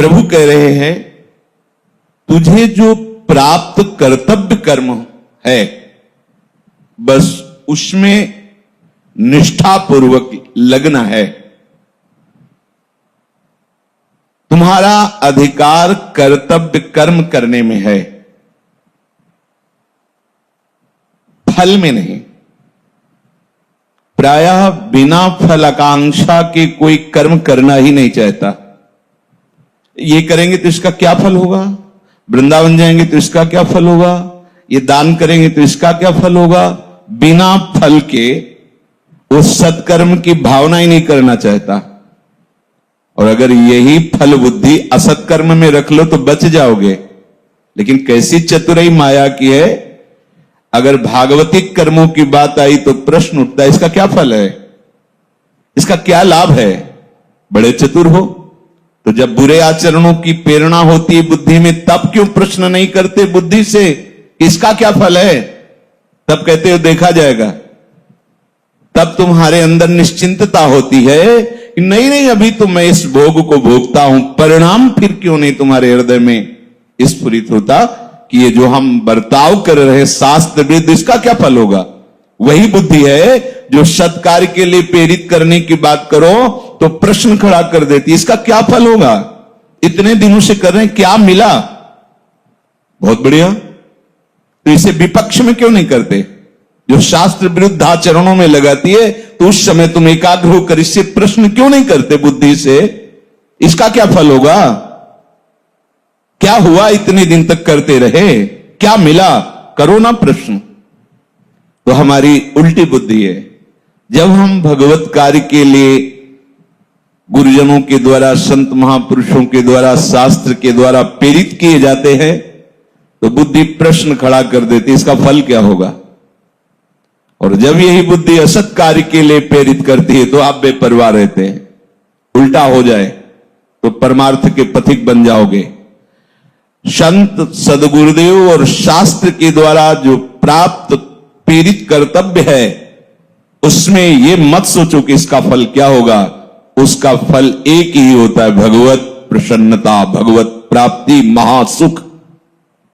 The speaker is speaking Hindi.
प्रभु कह रहे हैं तुझे जो प्राप्त कर्तव्य कर्म है बस उसमें निष्ठापूर्वक लगना है। तुम्हारा अधिकार कर्तव्य कर्म करने में है, फल में नहीं। प्रायः बिना फल आकांक्षा के कोई कर्म करना ही नहीं चाहता। ये करेंगे तो इसका क्या फल होगा, वृंदावन जाएंगे तो इसका क्या फल होगा, ये दान करेंगे तो इसका क्या फल होगा। बिना फल के वो सत्कर्म की भावना ही नहीं करना चाहता। और अगर यही फल बुद्धि असत्कर्म में रख लो तो बच जाओगे। लेकिन कैसी चतुराई माया की है, अगर भागवतिक कर्मों की बात आई तो प्रश्न उठता है इसका क्या फल है, इसका क्या लाभ है। बड़े चतुर हो तो जब बुरे आचरणों की प्रेरणा होती है बुद्धि में तब क्यों प्रश्न नहीं करते बुद्धि से इसका क्या फल है, तब कहते हो देखा जाएगा। तब तुम्हारे अंदर निश्चिंतता होती है कि नहीं नहीं अभी तो मैं इस भोग को भोगता हूं, परिणाम फिर क्यों नहीं तुम्हारे हृदय में स्फुरित होता कि ये जो हम बर्ताव कर रहे हैं शास्त्र विरुद्ध इसका क्या फल होगा। वही बुद्धि है जो सत्कार्य के लिए प्रेरित करने की बात करो तो प्रश्न खड़ा कर देती इसका क्या फल होगा, इतने दिनों से कर रहे हैं क्या मिला, बहुत बढ़िया। तो इसे विपक्ष में क्यों नहीं करते, जो शास्त्र विरुद्ध आचरणों में लगाती है तो उस समय तुम एकाग्र होकर इससे प्रश्न क्यों नहीं करते बुद्धि से इसका क्या फल होगा, क्या हुआ, इतने दिन तक करते रहे क्या मिला, करो ना प्रश्न। तो हमारी उल्टी बुद्धि है। जब हम भगवत कार्य के लिए गुरुजनों के द्वारा संत महापुरुषों के द्वारा शास्त्र के द्वारा प्रेरित किए जाते हैं तो बुद्धि प्रश्न खड़ा कर देती इसका फल क्या होगा। और जब यही बुद्धि असत कार्य के लिए प्रेरित करती है तो आप बेपरवाह रहते हैं। उल्टा हो जाए तो परमार्थ के पथिक बन जाओगे। संत सदगुरुदेव और शास्त्र के द्वारा जो प्राप्त प्रेरित कर्तव्य है उसमें यह मत सोचो कि इसका फल क्या होगा, उसका फल एक ही होता है भगवत प्रसन्नता, भगवत प्राप्ति, महासुख।